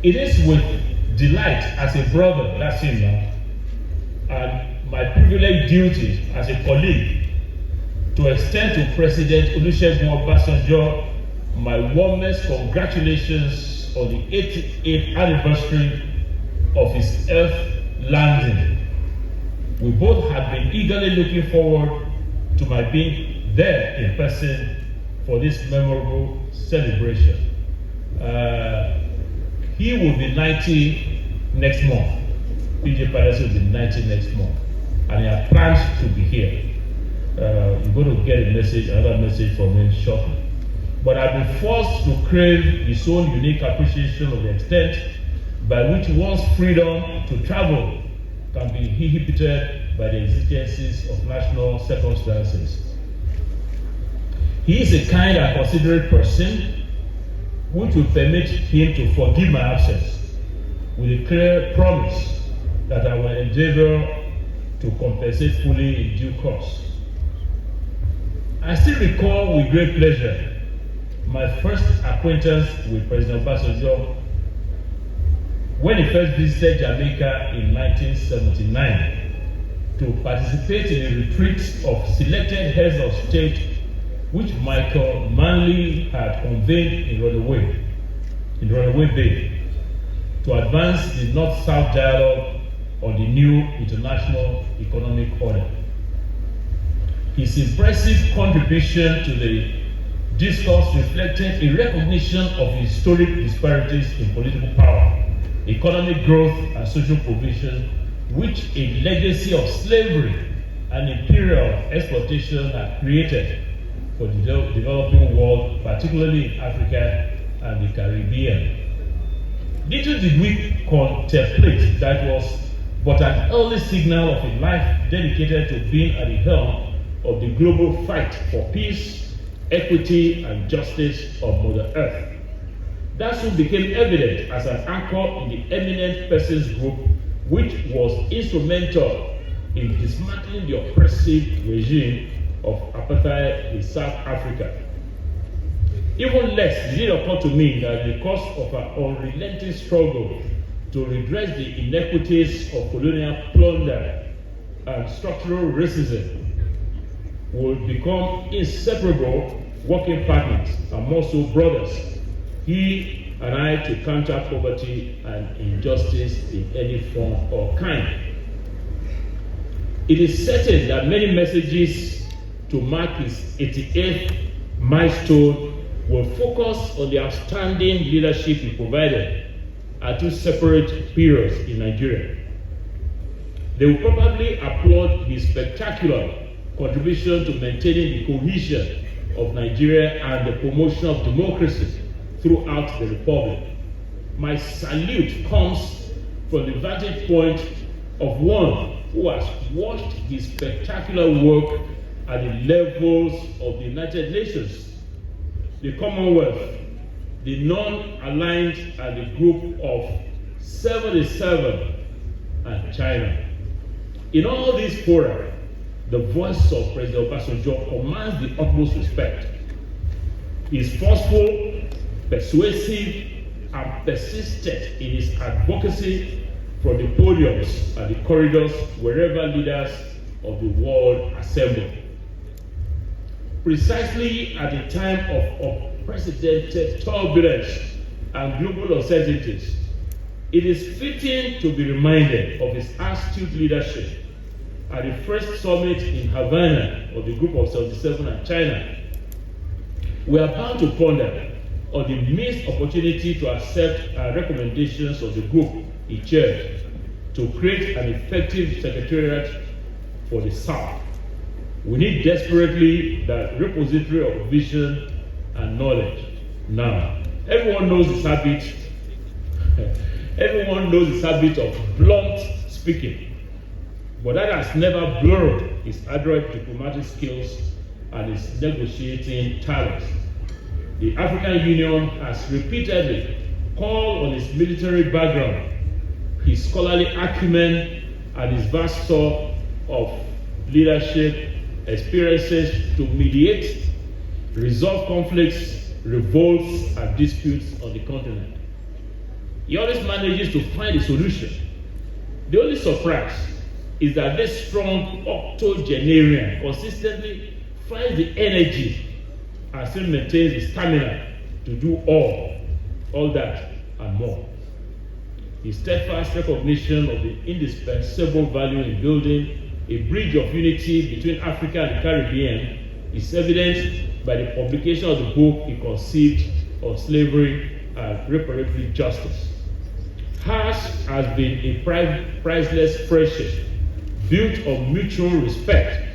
It is with delight as a brother, that's him now, and my privileged duty as a colleague to extend to President Olusegun Obasanjo my warmest congratulations on the 88th anniversary of his Earth landing. We both have been eagerly looking forward to my being there in person for this memorable celebration. He will be 90 next month. PJ Palace will be 90 next month. And he has plans to be here. You're going to get another message from him shortly. But I've been forced to crave his own unique appreciation of the extent by which one's freedom to travel can be inhibited by the exigencies of national circumstances. He is a kind and considerate person which will permit him to forgive my absence with a clear promise that I will endeavor to compensate fully in due course. I still recall with great pleasure my first acquaintance with President Obasanjo when he first visited Jamaica in 1979 to participate in a retreat of selected heads of state which Michael Manley had convened in Runaway Bay to advance the North-South dialogue on the new international economic order. His impressive contribution to the discourse reflected a recognition of historic disparities in political power, economic growth, and social provision, which a legacy of slavery and imperial exploitation had created for the developing world, particularly in Africa and the Caribbean. Little did we contemplate that was but an early signal of a life dedicated to being at the helm of the global fight for peace, equity, and justice of Mother Earth. That soon became evident as an anchor in the eminent persons group, which was instrumental in dismantling the oppressive regime of apartheid in South Africa. Even less did it occur to me that because of our unrelenting struggle to redress the inequities of colonial plunder and structural racism, would become inseparable working partners and more so brothers, he and I, to counter poverty and injustice in any form or kind. It is certain that many messages to mark his 88th milestone will focus on the outstanding leadership he provided at two separate periods in Nigeria. They will probably applaud his spectacular contribution to maintaining the cohesion of Nigeria and the promotion of democracy throughout the Republic. My salute comes from the vantage point of one who has watched his spectacular work at the levels of the United Nations, the Commonwealth, the non-aligned, and the Group of 77, and China. In all these fora, the voice of President Obasanjo commands the utmost respect. He is forceful, persuasive, and persistent in his advocacy from the podiums and the corridors wherever leaders of the world assemble. Precisely at a time of unprecedented turbulence and global uncertainties, it is fitting to be reminded of his astute leadership at the first summit in Havana of the Group of 77 and China. We are bound to ponder on the missed opportunity to accept recommendations of the group he chaired to create an effective secretariat for the South. We need desperately that repository of vision and knowledge now. Everyone knows his habit. Everyone knows his habit of blunt speaking, but that has never blurred his adroit diplomatic skills and his negotiating talents. The African Union has repeatedly called on his military background, his scholarly acumen, and his vast store of leadership experiences to mediate, resolve conflicts, revolts, and disputes on the continent. He always manages to find a solution. The only surprise is that this strong octogenarian consistently finds the energy and still maintains the stamina to do all that and more. His steadfast recognition of the indispensable value in building a bridge of unity between Africa and the Caribbean is evidenced by the publication of the book he conceived on slavery and reparatory justice. Hers has been a priceless friendship built on mutual respect.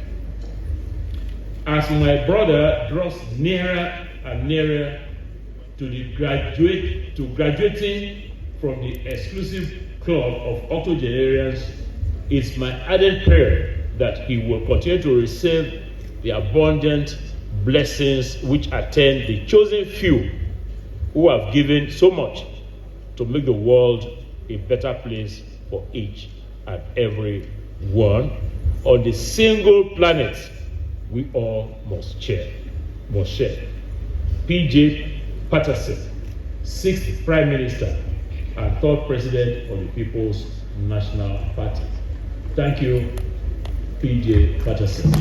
As my brother draws nearer and nearer to graduating from the exclusive club of octogenarians, it's my ardent prayer that he will continue to receive the abundant blessings which attend the chosen few who have given so much to make the world a better place for each and every one on the single planet we all must share. P.J. Patterson, 6th Prime Minister and 3rd President of the People's National Party. Thank you, P.J. Patterson.